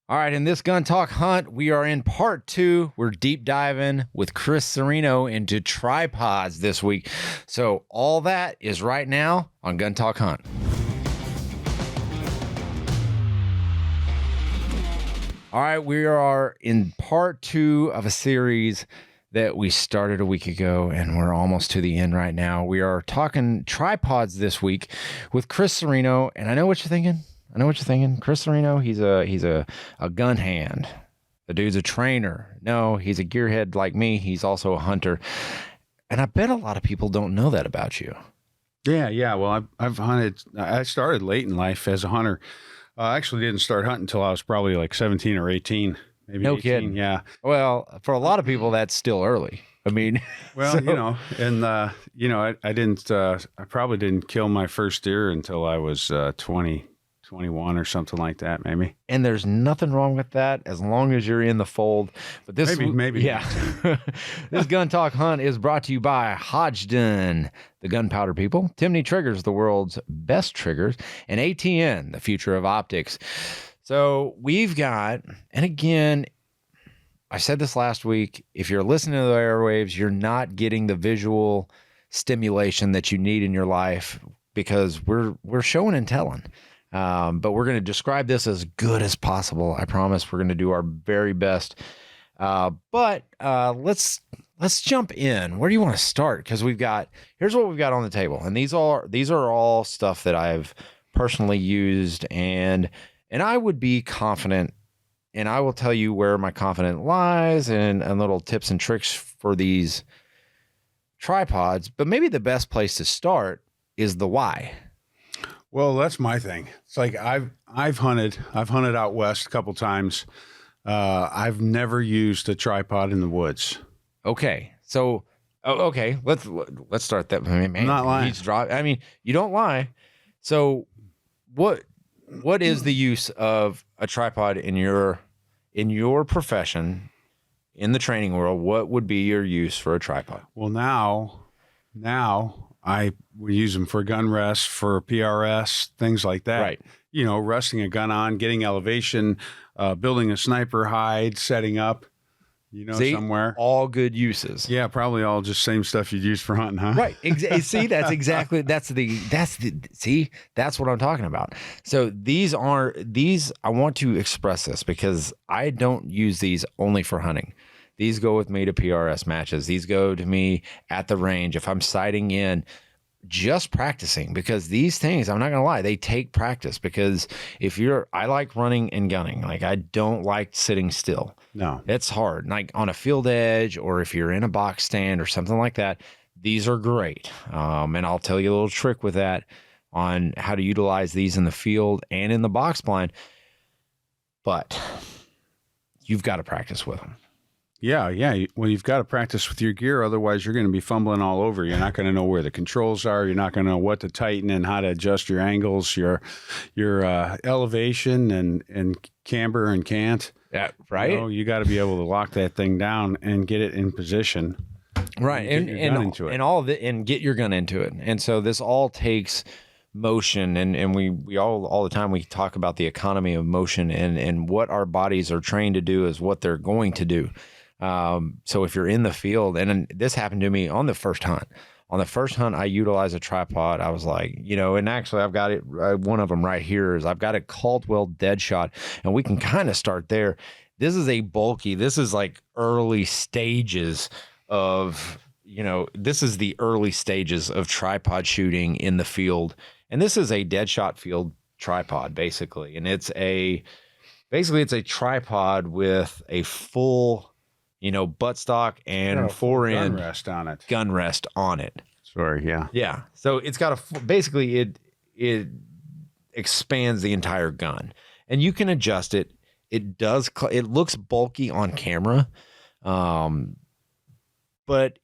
All right, in this gun talk hunt, we are in part 2. We're deep diving with Chris Cerino into tripods this week. So all that is right now on Gun Talk Hunt. All right, we are in part 2 of a series that we started a week ago, and we're almost to the end right now. We are talking tripods this week with Chris Cerino, and I know what you're thinking. Chris Cerino, he's a gun hand. The dude's a trainer. No, he's a gearhead like me. He's also a hunter. And I bet a lot of people don't know that about you. Yeah. Well, I've hunted. I started late in life as a hunter. I actually didn't start hunting until I was probably like 17 or 18. Maybe No 18. kidding. Yeah. Well, for a lot of people, that's still early. I mean, well, I probably didn't kill my first deer until I was 20. 21 or something like that, maybe. And there's nothing wrong with that as long as you're in the fold. But this, maybe, yeah. This Gun Talk Hunt is brought to you by Hodgdon, the gunpowder people, Timney Triggers, the world's best triggers, and ATN, the future of optics. So we've got, and again, I said this last week, if you're listening to the airwaves, you're not getting the visual stimulation that you need in your life because we're showing and telling. But we're going to describe this as good as possible. I promise we're going to do our very best. But let's jump in. Where do you want to start? Because here's what we've got on the table. And these are all stuff that I've personally used and I would be confident, and I will tell you where my confidence lies and little tips and tricks for these tripods. But maybe the best place to start is the why. Well, that's my thing. It's like I've hunted out west a couple times. I've never used a tripod in the woods. Okay. So, okay, let's start that. Man, I'm not lying. You don't lie. So what is the use of a tripod in your profession, in the training world? What would be your use for a tripod? Well, now we use them for gun rest, for PRS, things like that. Right. You know, resting a gun on, getting elevation, building a sniper hide, setting up, somewhere. All good uses. Yeah, probably all just same stuff you'd use for hunting, huh? Right. See, that's what I'm talking about. So these, I want to express this because I don't use these only for hunting. These go with me to PRS matches. These go to me at the range. If I'm sighting in, just practicing, because these things, I'm not going to lie, they take practice, because I like running and gunning. Like, I don't like sitting still. No. It's hard. Like on a field edge, or if you're in a box stand or something like that, these are great. And I'll tell you a little trick with that on how to utilize these in the field and in the box blind. But you've got to practice with them. Yeah. Well, you've got to practice with your gear. Otherwise, you're going to be fumbling all over. You're not going to know where the controls are. You're not going to know what to tighten and how to adjust your angles, your elevation and camber and cant. Yeah, right. You got to be able to lock that thing down and get it in position. Right, and get your gun into it. And so this all takes motion, and we all the time we talk about the economy of motion, and what our bodies are trained to do is what they're going to do. So if you're in the field, and this happened to me on the first hunt. On the first hunt, I utilized a tripod. I was like, and actually I've got it. One of them right here is I've got a Caldwell Deadshot, and we can kind of start there. This is like early stages of, this is the early stages of tripod shooting in the field. And this is a Deadshot field tripod, basically. And it's a tripod with a full, buttstock and fore-end gun rest on it. Sorry, yeah. Yeah. So it's got basically it expands the entire gun, and you can adjust it. It looks bulky on camera. But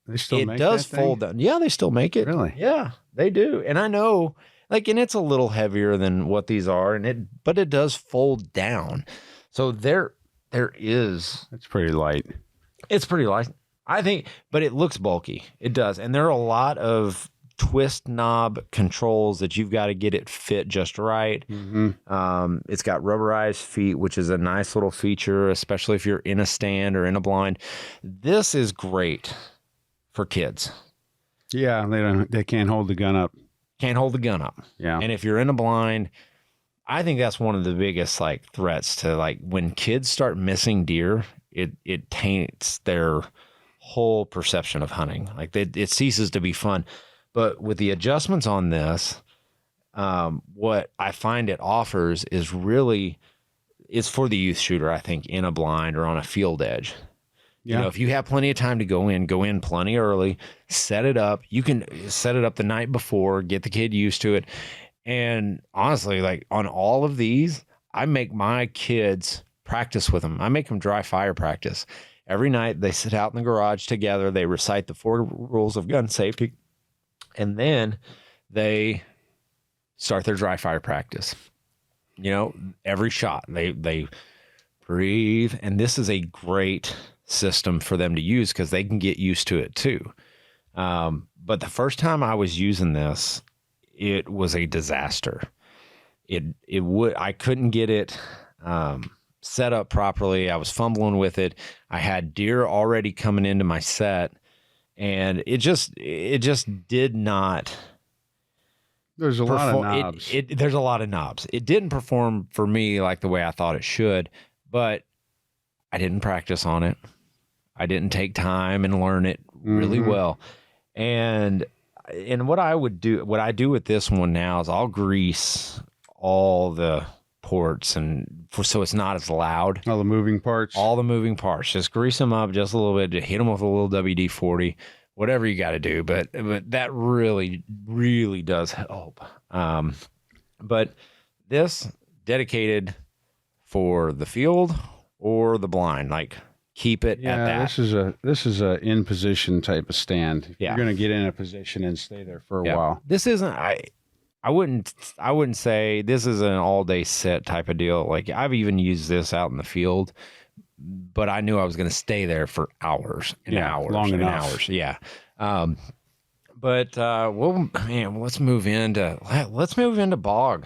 it does fold down. Yeah, they still make it. Really? Yeah, they do. And I know, and it's a little heavier than what these are, but it does fold down. So there is. It's pretty light. It's pretty light, I think, but it looks bulky. It does. And there are a lot of twist knob controls that you've got to get it fit just right. It's got rubberized feet, which is a nice little feature, especially if you're in a stand or in a blind. This is great for kids. Yeah, they can't hold the gun up. Can't hold the gun up. Yeah. And if you're in a blind, I think that's one of the biggest like threats to like when kids start missing deer, it taints their whole perception of hunting. Like it ceases to be fun. But with the adjustments on this, what I find it offers is really, it's for the youth shooter, I think, in a blind or on a field edge. Yeah. You know, if you have plenty of time to go in plenty early, set it up. You can set it up the night before, get the kid used to it. And honestly, like on all of these, I make my kids practice with them. I make them dry fire practice. Every night they sit out in the garage together. They recite the 4 rules of gun safety. And then they start their dry fire practice. You know, every shot they breathe. And this is a great system for them to use because they can get used to it too. But the first time I was using this, it was a disaster. I couldn't get it set up properly. I was fumbling with it. I had deer already coming into my set, and it just did not. There's a lot of knobs. There's a lot of knobs. It didn't perform for me like the way I thought it should, but I didn't practice on it. I didn't take time and learn it really well. And what I do with this one now is I'll grease all the ports so it's not as loud. All the moving parts. Just grease them up just a little bit. Hit them with a little WD-40, whatever you got to do. But that really, really does help. But this dedicated for the field or the blind, like keep it at that. This is a in position type of stand. If Yeah. you're going to get in a position and stay there for a while. This isn't. I wouldn't say this is an all day sit type of deal. Like I've even used this out in the field, but I knew I was going to stay there for hours and hours, long and enough. hours. Yeah. Let's move into Bog.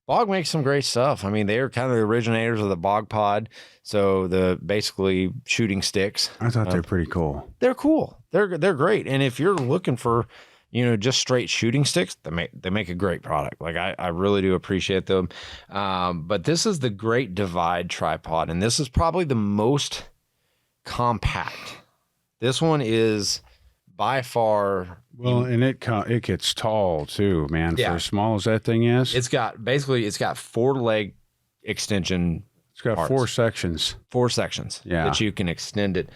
Bog makes some great stuff. I mean, they're kind of the originators of the Bog Pod. So the basically shooting sticks. I thought they're pretty cool. They're cool. They're great. And if you're looking for, just straight shooting sticks, they make a great product. Like I really do appreciate them. But this is the Great Divide tripod, and this is probably the most compact. This one is by far. Well, and it gets tall too, man. Yeah. For as small as that thing is, It's got 4 leg extension. it's got parts. 4 sections. 4 sections that you can extend it,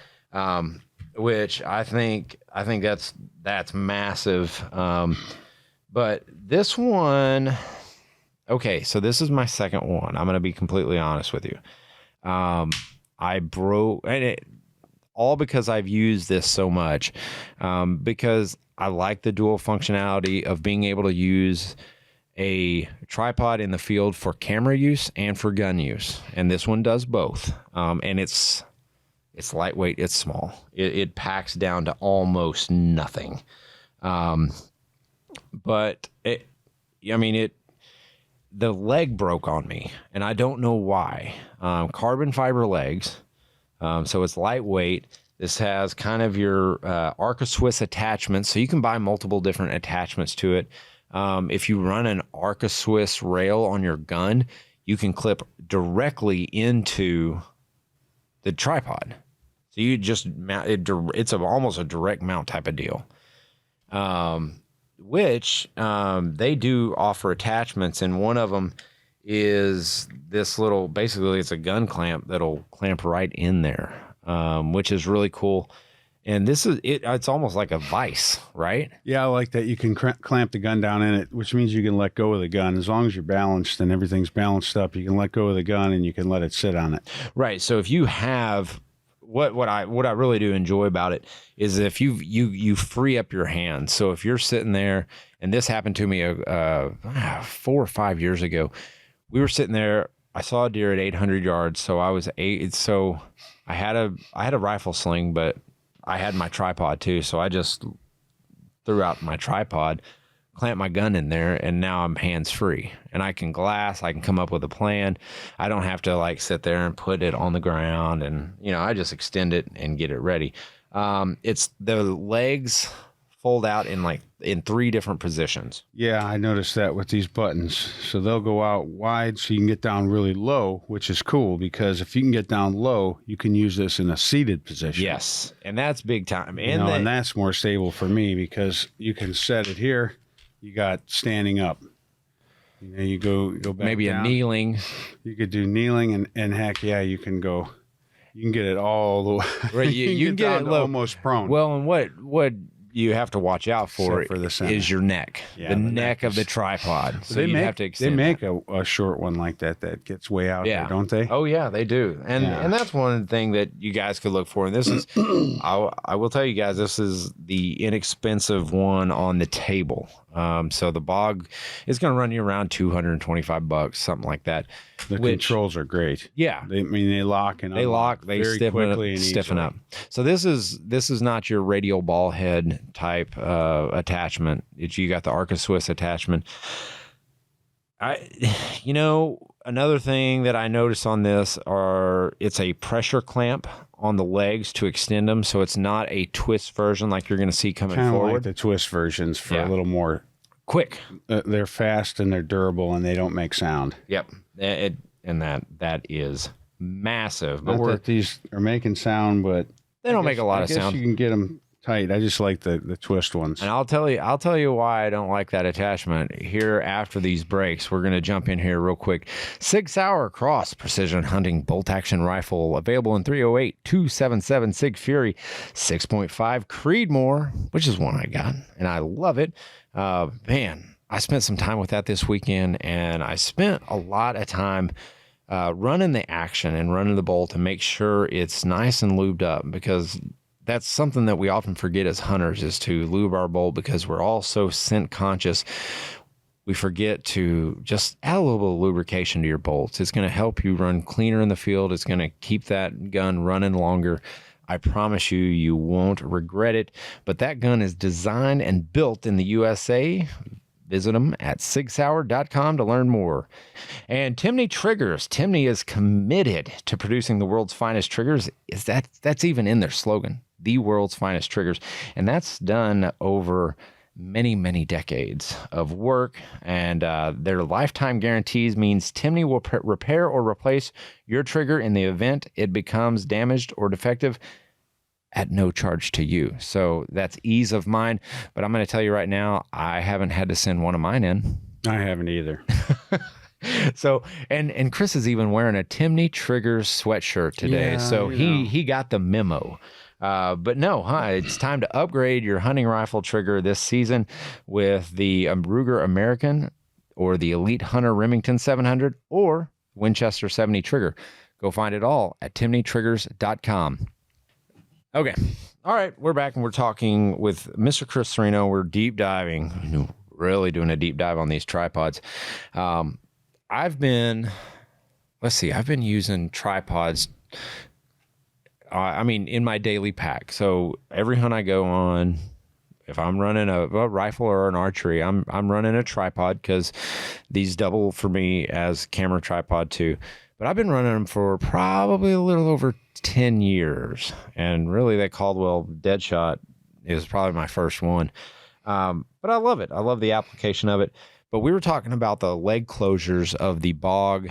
which I think that's massive. But this one, okay, so this is my second one. I'm going to be completely honest with you. I broke, all because I've used this so much, because I like the dual functionality of being able to use a tripod in the field for camera use and for gun use. And this one does both. And it's lightweight. It's small. It packs down to almost nothing. But the leg broke on me and I don't know why. Carbon fiber legs. So it's lightweight. This has kind of your Arca Swiss attachments, so you can buy multiple different attachments to it. If you run an Arca Swiss rail on your gun, you can clip directly into the tripod. So you just mount it. It's almost a direct mount type of deal. Which they do offer attachments, and one of them is this little. Basically, it's a gun clamp that'll clamp right in there. Which is really cool. And this is it. It's almost like a vise, right? Yeah, I like that. You can clamp the gun down in it, which means you can let go of the gun. As long as you're balanced and everything's balanced up, you can let go of the gun and you can let it sit on it. Right. So if you have what I really do enjoy about it is if you free up your hands. So if you're sitting there, and this happened to me 4 or 5 years ago, we were sitting there. I saw a deer at 800 yards. So I was I had a rifle sling, but I had my tripod too. So I just throughout my tripod, clamp my gun in there, and now I'm hands free, and I can glass. I can come up with a plan. I don't have to like sit there and put it on the ground, and I just extend it and get it ready. It's the legs fold out in 3 different positions. Yeah, I noticed that with these buttons. So they'll go out wide so you can get down really low, which is cool because if you can get down low, you can use this in a seated position. Yes, and that's big time. And that's more stable for me because you can set it here. You got standing up. You go back maybe down. A kneeling. You could do kneeling, and heck yeah, you can go. You can get it all the way. Right, you can get it low, almost prone. Well, and what you have to watch out for the is your neck, the neck of the tripod. So you have to extend. They make a short one like that gets way out there, don't they? Oh yeah, they do. And that's one thing that you guys could look for. And this is, I will tell you guys, this is the inexpensive one on the table. So the Bog is going to run you around $225, something like that. The controls are great. Yeah, they lock and they stiffen up. So this is not your radial ball head type attachment. You got the Arca Swiss attachment. Another thing that I noticed on this it's a pressure clamp on the legs to extend them, so it's not a twist version like you're going to see coming forward. Like the twist versions for a little more quick. They're fast and they're durable and they don't make sound. Yep, and that is massive. Not that these are making sound, but they don't make a lot of sound. You can get them tight. I just like the twist ones. And I'll tell you why I don't like that attachment. Here after these breaks, we're going to jump in here real quick. Sig Sauer Cross Precision Hunting Bolt Action Rifle, available in 308, 277 Sig Fury, 6.5 Creedmoor, which is one I got, and I love it. Man, I spent some time with that this weekend, and I spent a lot of time running the action and running the bolt to make sure it's nice and lubed up, because that's something that we often forget as hunters, is to lube our bolt, because we're all so scent conscious. We forget to just add a little bit of lubrication to your bolts. It's going to help you run cleaner in the field. It's going to keep that gun running longer. I promise you won't regret it. But that gun is designed and built in the USA. Visit them at sigsauer.com to learn more. And Timney Triggers. Timney is committed to producing the world's finest triggers. That's even in their slogan, the world's finest triggers. And that's done over many, many decades of work. And their lifetime guarantees means Timney will repair or replace your trigger in the event it becomes damaged or defective at no charge to you. So that's ease of mind. But I'm going to tell you right now, I haven't had to send one of mine in. I haven't either. So, and Chris is even wearing a Timney Triggers sweatshirt today. Yeah, so he got the memo. But no, it's time to upgrade your hunting rifle trigger this season with the Ruger American or the Elite Hunter Remington 700 or Winchester 70 trigger. Go find it all at timneytriggers.com. Okay. All right. We're back and we're talking with Mr. Chris Cerino. We're deep diving, really doing a deep dive on these tripods. I've been using tripods, in my daily pack. So every hunt I go on, if I'm running a rifle or an archery, I'm running a tripod, because these double for me as camera tripod too. But I've been running them for probably a little over 10 years. And really, that Caldwell Deadshot is probably my first one. But I love it. I love the application of it. But we were talking about the leg closures of the Bog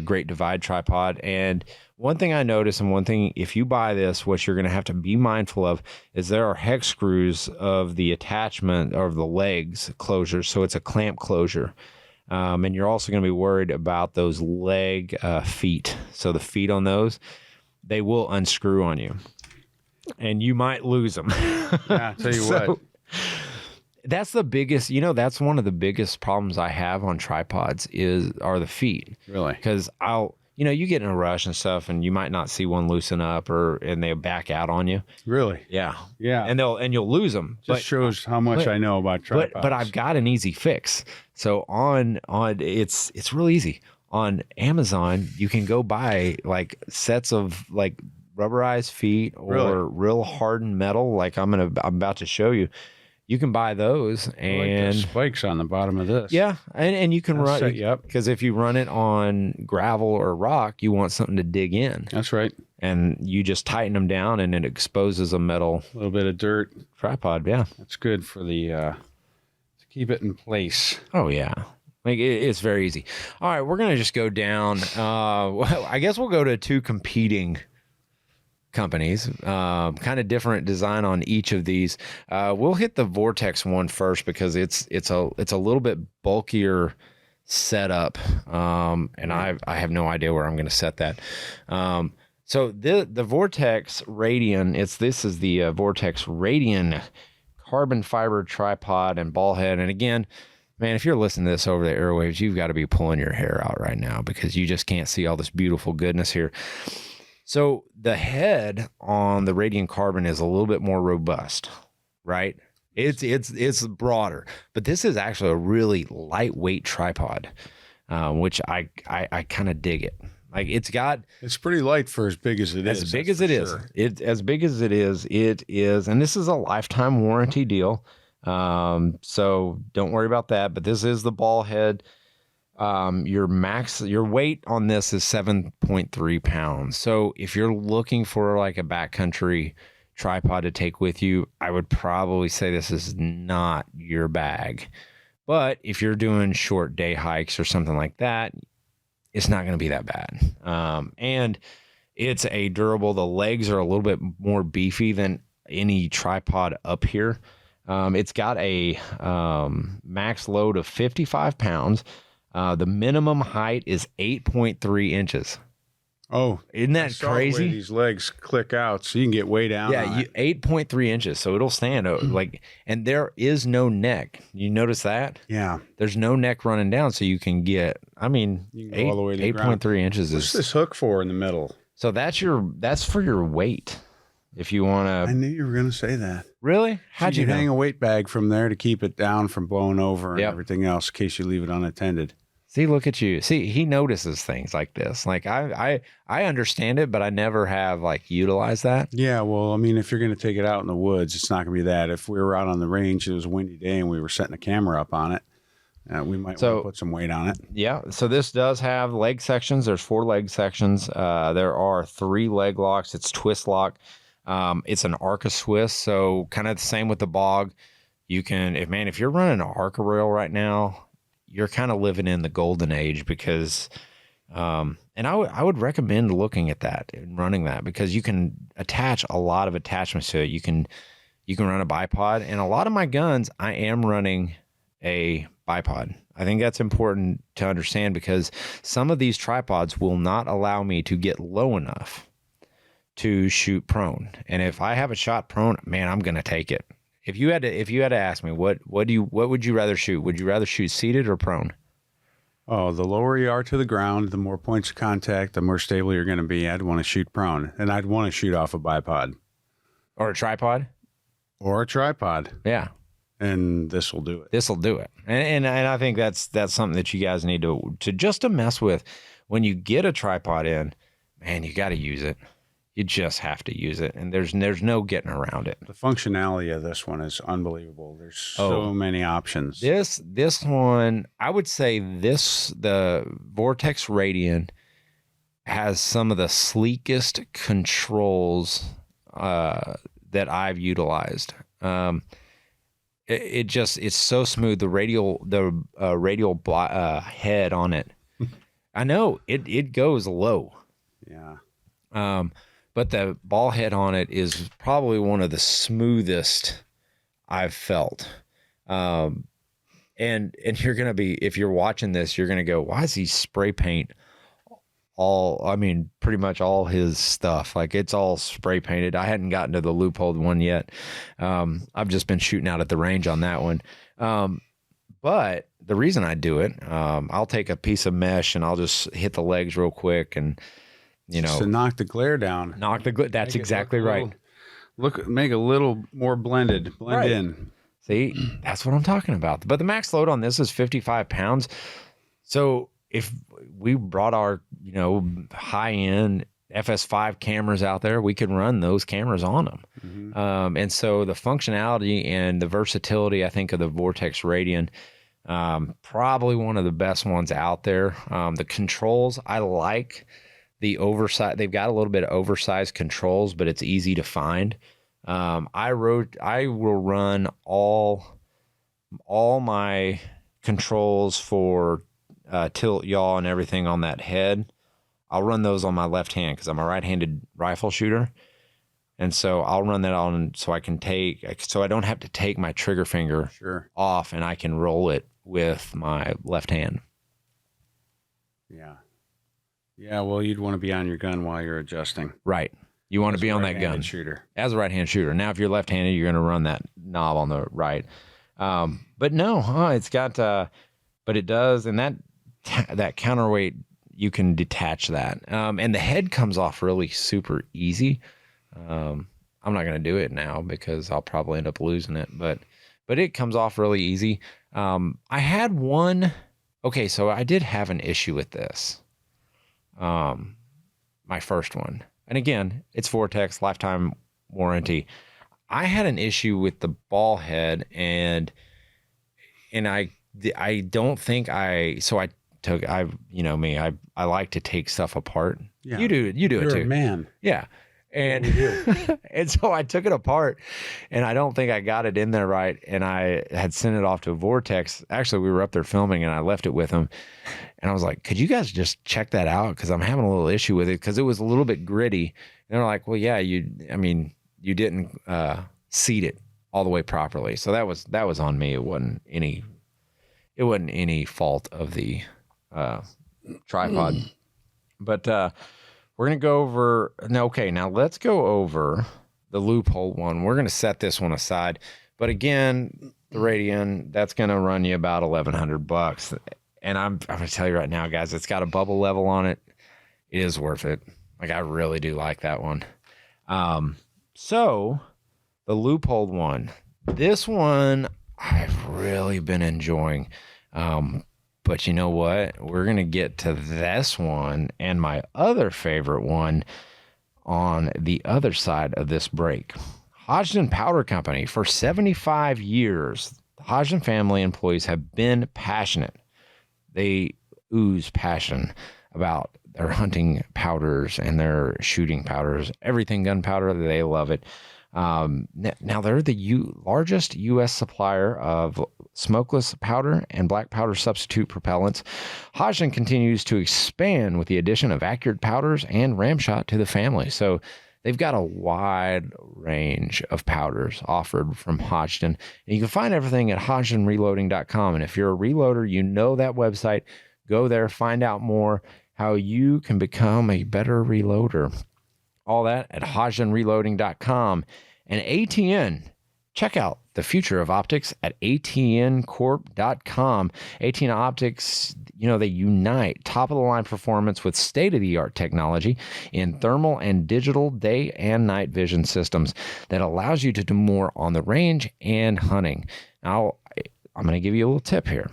Great Divide tripod. And one thing I noticed, and one thing, if you buy this, what you're going to have to be mindful of is there are hex screws of the attachment of the legs closures. So it's a clamp closure. And you're also going to be worried about those leg feet. So the feet on those, they will unscrew on you, and you might lose them. Yeah, I'll tell you what. That's the biggest, that's one of the biggest problems I have on tripods are the feet. Really? Because you get in a rush and stuff, and you might not see one loosen up, and they back out on you. Really? Yeah. Yeah. And you'll lose them. Just shows how much I know about tripods. But I've got an easy fix. So on it's real easy. On Amazon, you can go buy like sets of like rubberized feet or real hardened metal, like I'm about to show you. you can buy those, I like and the spikes on the bottom of this. yeah, and you can That'll run set you up. because if you run it on gravel or rock, you want something to dig in, That's right. and you just tighten them down, and it exposes a metal A little bit of dirt. tripod. Yeah. That's good for the to keep it in place. Oh yeah. Like it's very easy. All right, we're gonna just go down. Well, I guess we'll go to two competing companies, kind of different design on each of these. We'll hit the Vortex one first because it's a little bit bulkier setup, and I have no idea where I'm going to set that. So the Vortex Radian, this is the Vortex Radian carbon fiber tripod and ball head, and again. Man, if you're listening to this over the airwaves, you've got to be pulling your hair out right now because you just can't see all this beautiful goodness here. So the head on the Radiant Carbon is a little bit more robust, right? It's broader, but this is actually a really lightweight tripod, which I kind of dig it. Like It's pretty light for as big as it is. As big as it is. As big as it is, and this is a lifetime warranty deal. So don't worry about that, but this is the ball head. Your weight on this is 7.3 pounds. So if you're looking for like a backcountry tripod to take with you, I would probably say this is not your bag. But if you're doing short day hikes or something like that, it's not going to be that bad. And it's a durable, the legs are a little bit more beefy than any tripod up here. It's got a max load of 55 pounds. The minimum height is 8.3 inches. Oh, isn't that crazy? The way these legs click out, so you can get way down. Yeah, 8.3 inches, so it'll stand like. And there is no neck. You notice that? Yeah, there's no neck running down, so you can get. I mean, you can go all the way to the 8.3 inches What's is this hook for in the middle? So that's for your weight. If you want I to, knew you were going to say that. Really? How'd So you hang know? a weight bag from there to keep it down from blowing over and Yep. everything else in case you leave it unattended. See, look at you. See, he notices things like this. Like I understand it, but I never have like utilized that. Yeah, well, I mean, if you're going to take it out in the woods, it's not going to be that. If we were out on the range, it was a windy day, and we were setting a camera up on it, we might want to put some weight on it. Yeah. So this does have leg sections. There's 4 leg sections. There are 3 leg locks. It's twist lock. It's an Arca Swiss, so kind of the same with the Bog. You can, if you're running an Arca rail right now, you're kind of living in the golden age because, and I would recommend looking at that and running that because you can attach a lot of attachments to it. You can run a bipod, and a lot of my guns, I am running a bipod. I think that's important to understand because some of these tripods will not allow me to get low enough to shoot prone. And if I have a shot prone, man, I'm going to take it. If you had to ask me, what would you rather shoot? Would you rather shoot seated or prone? Oh, the lower you are to the ground, the more points of contact, the more stable you're going to be. I'd want to shoot prone, and I'd want to shoot off a bipod. Or a tripod? Or a tripod. Yeah. And this will do it. This will do it. And I think that's something that you guys need to just to mess with. When you get a tripod in, man, you got to use it. You just have to use it, and there's no getting around it. The functionality of this one is unbelievable. There's so many options. This one, I would say the Vortex Radian has some of the sleekest controls that I've utilized. It's so smooth. The radial head on it. I know it goes low. Yeah. But the ball head on it is probably one of the smoothest I've felt. And you're going to be, if you're watching this, you're going to go, why is he spray paint pretty much all his stuff? Like it's all spray painted. I hadn't gotten to the loophole one yet. I've just been shooting out at the range on that one. But the reason I do it, I'll take a piece of mesh and I'll just hit the legs real quick and, just to knock the glare down. That's exactly right. Make a little more blend in. See, that's what I'm talking about. But the max load on this is 55 pounds. So if we brought our, high end FS5 cameras out there, we can run those cameras on them. And so the functionality and the versatility, I think, of the Vortex Radian, probably one of the best ones out there. The controls, I like the oversized. They've got a little bit of oversized controls, but it's easy to find. I will run all my controls for tilt, yaw, and everything on that head. I'll run those on my left hand because I'm a right-handed rifle shooter. And so I'll run that on so I don't have to take my trigger finger off, and I can roll it with my left hand. Yeah. Yeah, well, you'd want to be on your gun while you're adjusting. Right. You want to be on that gun. Shooter. As a right-hand shooter. Now, if you're left-handed, you're going to run that knob on the right. But no, it's got, but it does, and that counterweight, you can detach that. And the head comes off really super easy. I'm not going to do it now because I'll probably end up losing it, but it comes off really easy. I had one, okay, so I did have an issue with this. My first one. And again, it's Vortex, lifetime warranty. I had an issue with the ball head, and I don't think you know me, I like to take stuff apart. Yeah. You do it too. You're a man. Yeah. And and so I took it apart, and I don't think I got it in there right. And I had sent it off to Vortex. Actually, we were up there filming, and I left it with them. And I was like, could you guys just check that out? Because I'm having a little issue with it because it was a little bit gritty. And they're like, well, yeah, you didn't seat it all the way properly. So that was on me. It wasn't any fault of the tripod. But we're going to go over. Now let's go over the loophole one. We're going to set this one aside. But again, the Radian, that's going to run you about $1,100. And I'm going to tell you right now, guys, it's got a bubble level on it. It is worth it. Like, I really do like that one. So the loophole one, this one I've really been enjoying. But you know what? We're going to get to this one and my other favorite one on the other side of this break. Hodgdon Powder Company. For 75 years, the Hodgdon family employees have been passionate. They ooze passion about their hunting powders and their shooting powders, everything gunpowder. They love it. Now they're the largest U.S. supplier of smokeless powder and black powder substitute propellants. Hodgdon continues to expand with the addition of accurate powders and ramshot to the family. So they've got a wide range of powders offered from Hodgdon. And you can find everything at hodgdonreloading.com. And if you're a reloader, you know that website. Go there, find out more how you can become a better reloader. All that at hodgdonreloading.com. And ATN, check out the future of optics at atncorp.com. ATN Optics, they unite top-of-the-line performance with state-of-the-art technology in thermal and digital day and night vision systems that allows you to do more on the range and hunting. Now, I'm going to give you a little tip here.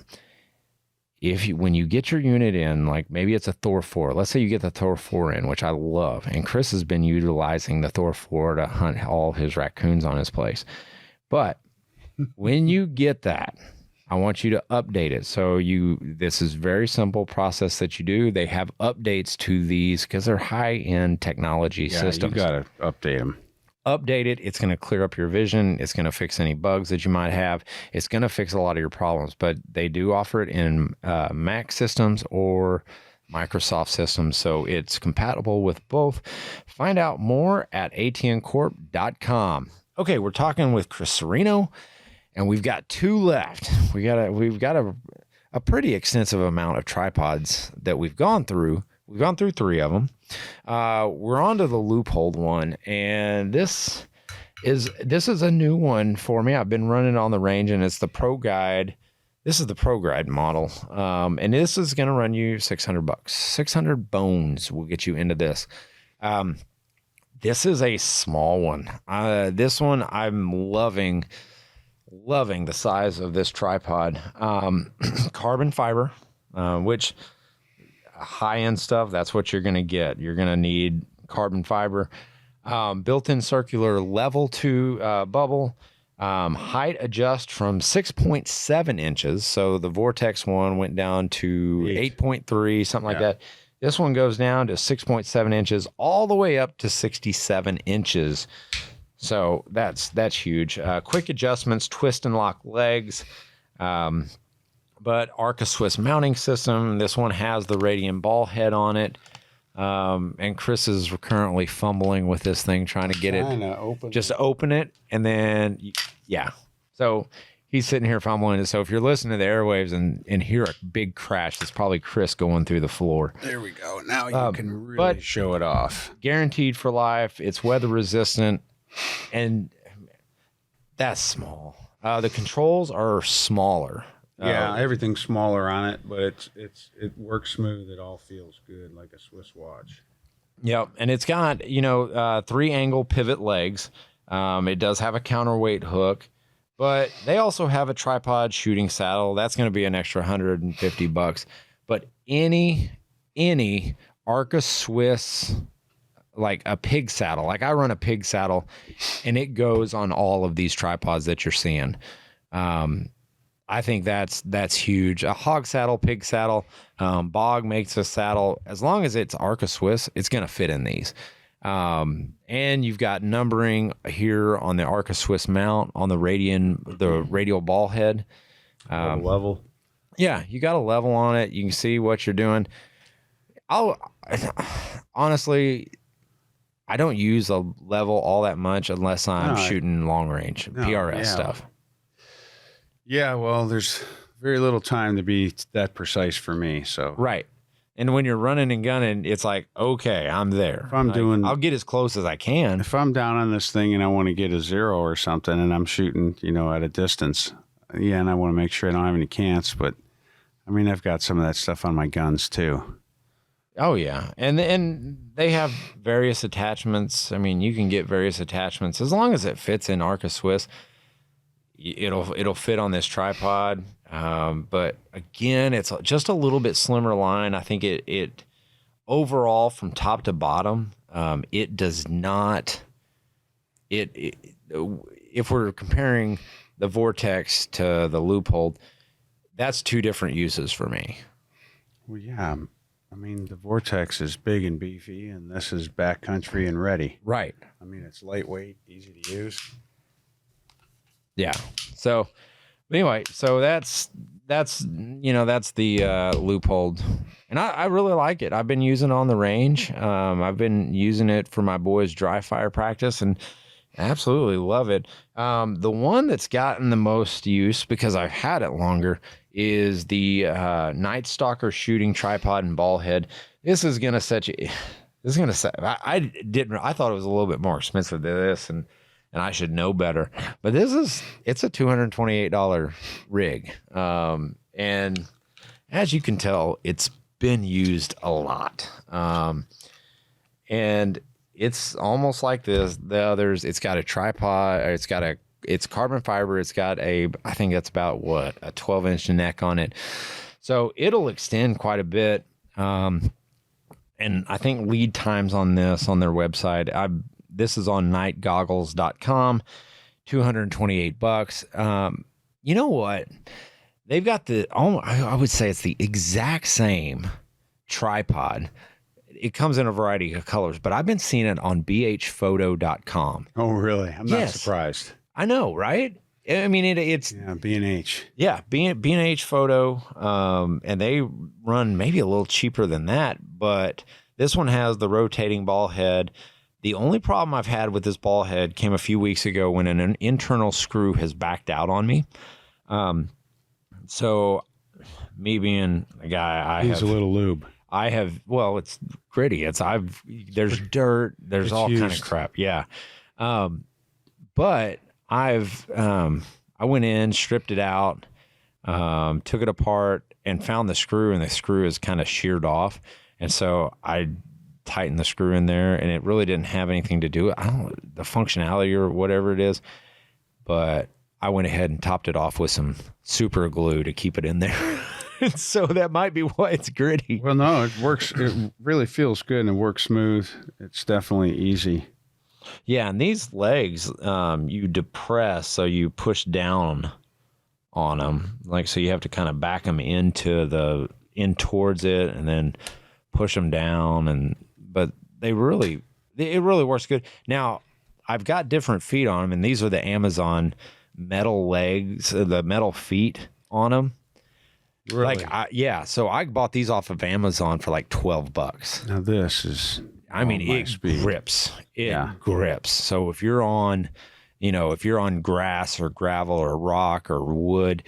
When you get your unit in, like maybe it's a Thor 4, let's say you get the Thor 4 in, which I love, and Chris has been utilizing the Thor 4 to hunt all his raccoons on his place. But when you get that, I want you to update it. So this is very simple process that you do. They have updates to these because they're high-end technology systems. You got to update them. Update it. It's going to clear up your vision. It's going to fix any bugs that you might have. It's going to fix a lot of your problems, but they do offer it in Mac systems or Microsoft systems, so it's compatible with both. Find out more at atncorp.com. Okay, we're talking with Chris Cerino, and we've got 2 left. We've got a pretty extensive amount of tripods that we've gone through. We've gone through 3 of them. We're on to the loophole one, and this is a new one for me. I've been running on the range, and it's the Pro Guide. This is the Pro Guide model, and this is going to run you $600. 600 bones will get you into this. This is a small one. This one I'm loving the size of this tripod. Carbon fiber, which high-end stuff, that's what you're going to get. You're going to need carbon fiber, built-in circular level 2 bubble, height adjust from 6.7 inches. So the Vortex one went down to 8.3, something like that. This one goes down to 6.7 inches, all the way up to 67 inches. So that's huge. Quick adjustments, twist and lock legs. But Arca Swiss mounting system. This one has the radium ball head on it. And Chris is currently fumbling with this thing, trying to get it. Open it. And then, yeah. So he's sitting here fumbling it. So if you're listening to the airwaves and hear a big crash, it's probably Chris going through the floor. There we go. Now you can really show it off. Guaranteed for life. It's weather resistant. And that's small. The controls are smaller. Yeah, everything's smaller on it, but it works smooth. It all feels good, like a Swiss watch. Yep, and it's got 3-angle pivot legs. It does have a counterweight hook, but they also have a tripod shooting saddle. That's going to be an extra $150. But any Arca Swiss, like a pig saddle, like I run a pig saddle, and it goes on all of these tripods that you're seeing. I think that's huge. A hog saddle, pig saddle, Bog makes a saddle. As long as it's Arca Swiss, it's going to fit in these. And you've got numbering here on the Arca Swiss mount on the radial ball head. Level. Yeah, you got a level on it. You can see what you're doing. Honestly, I don't use a level all that much unless I'm shooting long range PRS stuff. Yeah, well, there's very little time to be that precise for me. So right, and when you're running and gunning, it's like, okay, I'm there. If I'm I'll get as close as I can. If I'm down on this thing and I want to get a 0 or something, and I'm shooting, at a distance, and I want to make sure I don't have any cants. But I mean, I've got some of that stuff on my guns too. Oh yeah, and they have various attachments. I mean, you can get various attachments as long as it fits in Arca Swiss. It'll fit on this tripod, but again, it's just a little bit slimmer line. I think it overall from top to bottom, it does not. If we're comparing the Vortex to the Loophole, that's two different uses for me. Well, yeah, I mean the Vortex is big and beefy, and this is backcountry and ready. Right. I mean it's lightweight, easy to use. Yeah. So anyway, so that's the Loophole, and I really like it. I've been using it on the range. I've been using it for my boys' dry fire practice, and absolutely love it. The one that's gotten the most use because I've had it longer is the Night Stalker shooting tripod and ball head. This is gonna set you. This is gonna set. I thought it was a little bit more expensive than this, and I should know better. But it's a $228 rig. And as you can tell, it's been used a lot. And it's almost like the others. It's got a tripod, it's carbon fiber. It's got I think that's about a 12-inch neck on it. So it'll extend quite a bit. And I think lead times on this on their website, this is on nightgoggles.com, $228. You know what? They've got I would say it's the exact same tripod. It comes in a variety of colors, but I've been seeing it on bhphoto.com. Oh, really? I'm not surprised. I know, right? I mean, it's B&H. Yeah, B&H Photo, and they run maybe a little cheaper than that, but this one has the rotating ball head. The only problem I've had with this ball head came a few weeks ago when an internal screw has backed out on me. So me being a guy, He's a little lube. It's gritty. There's dirt. There's all kind of crap. Yeah. But I went in, stripped it out, took it apart and found the screw, and the screw is kind of sheared off. And so I tightened the screw in there, and it really didn't have anything to do with the functionality or whatever it is. But I went ahead and topped it off with some super glue to keep it in there. So that might be why it's gritty. Well, no, it works. It really feels good and it works smooth. It's definitely easy. Yeah, and these legs, you depress, so you push down on them. Like, so you have to kind of back them in towards it and then push them down. But it really works good. Now, I've got different feet on them, and these are the Amazon metal legs, the metal feet on them. Really? So I bought these off of Amazon for like $12. Now this is, it grips. It grips. So if you're on grass or gravel or rock or wood,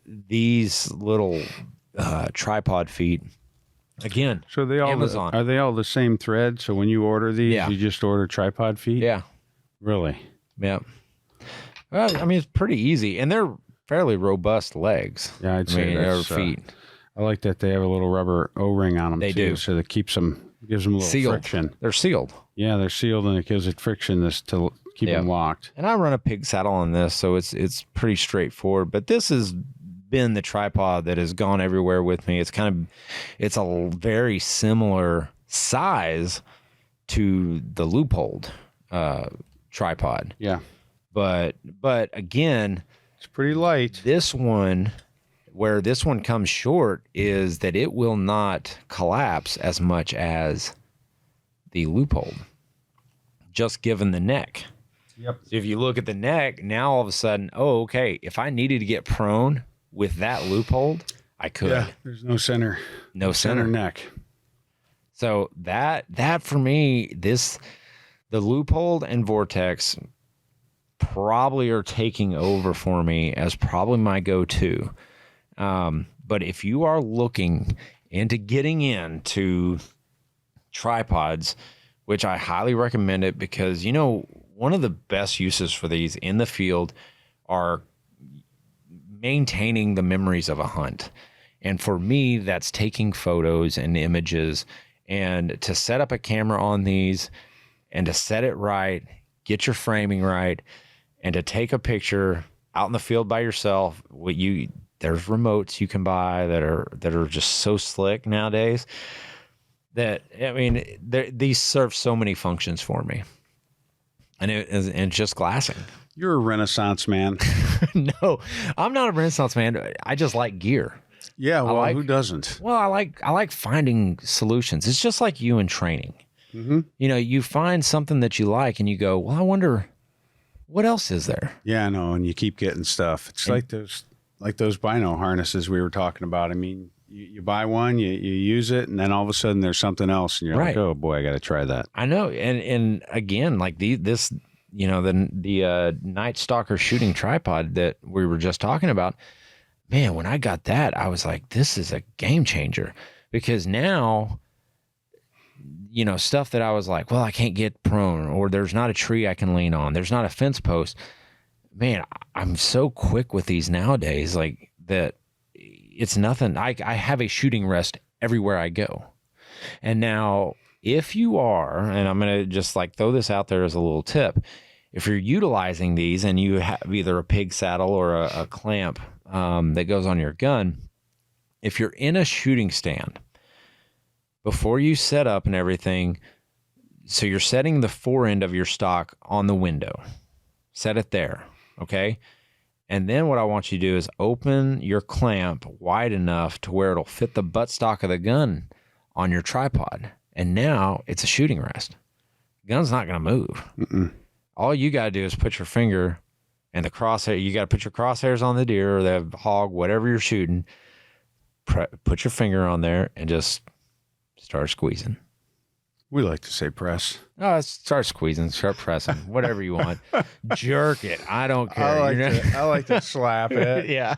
these little tripod feet, again, so they Amazon. Are they all the same thread? So when you order these, you just order tripod feet? Yeah. Really? Yeah. Well, I mean, it's pretty easy, and they're fairly robust legs. Yeah, I'd say their feet. I like that they have a little rubber O-ring on them. They too, do. So that gives them a little sealed. friction. They're sealed. Yeah, they're sealed, and it gives it friction to keep them locked. And I run a pig saddle on this, so it's pretty straightforward. But this has been the tripod that has gone everywhere with me. It's a very similar size to the Leupold tripod. Yeah. But again, it's pretty light. Where this one comes short is that it will not collapse as much as the Leupold, just given the neck. Yep. So if you look at the neck, now all of a sudden, okay, if I needed to get prone with that Leupold, I could. Yeah, there's no center. No center neck. So that for me, the Leupold and Vortex probably are taking over for me as probably my go-to. But if you are looking into getting into tripods, which I highly recommend it, because, one of the best uses for these in the field are maintaining the memories of a hunt. And for me, that's taking photos and images, and to set up a camera on these and to set it right, get your framing right, and to take a picture out in the field by yourself. There's remotes you can buy that are just so slick nowadays that, these serve so many functions for me. And it's just glassing. You're a Renaissance man. No, I'm not a Renaissance man. I just like gear. Yeah, well, who doesn't? Well, I like finding solutions. It's just like you in training. Mm-hmm. You find something that you like and you go, well, I wonder what else is there? Yeah, I know, and you keep getting stuff. It's like those bino harnesses we were talking about. I mean, you buy one, you use it, and then all of a sudden there's something else, and you're like, oh boy, I got to try that. I know, and again, like the Night Stalker shooting tripod that we were just talking about. Man, when I got that, I was like, this is a game changer, because now, stuff that I was like, well, I can't get prone, or there's not a tree I can lean on, there's not a fence post. Man, I'm so quick with these nowadays, like that it's nothing. I have a shooting rest everywhere I go. And now, if you are, and I'm going to just throw this out there as a little tip, if you're utilizing these and you have either a pig saddle or a clamp that goes on your gun, if you're in a shooting stand, before you set up and everything, so you're setting the forend of your stock on the window. Set it there, okay? And then what I want you to do is open your clamp wide enough to where it'll fit the buttstock of the gun on your tripod. And now it's a shooting rest. The gun's not going to move. Mm-mm. All you got to do is put your finger and the crosshair. You got to put your crosshairs on the deer or the hog, whatever you're shooting. Put your finger on there and just start squeezing. We like to say press. Oh, start squeezing, start pressing, whatever you want. Jerk it. I don't care. I like to slap it. Yeah.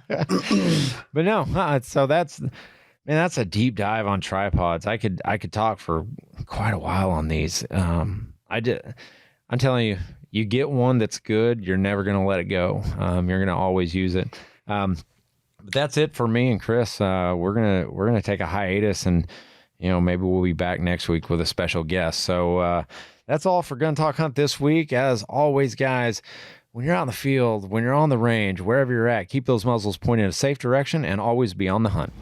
But no, so that's a deep dive on tripods. I could talk for quite a while on these. I'm telling you, you get one that's good, you're never going to let it go. You're going to always use it. But that's it for me and Chris. We're gonna take a hiatus, and maybe we'll be back next week with a special guest. So that's all for Gun Talk Hunt this week. As always, guys, when you're out in the field, when you're on the range, wherever you're at, keep those muzzles pointed in a safe direction and always be on the hunt.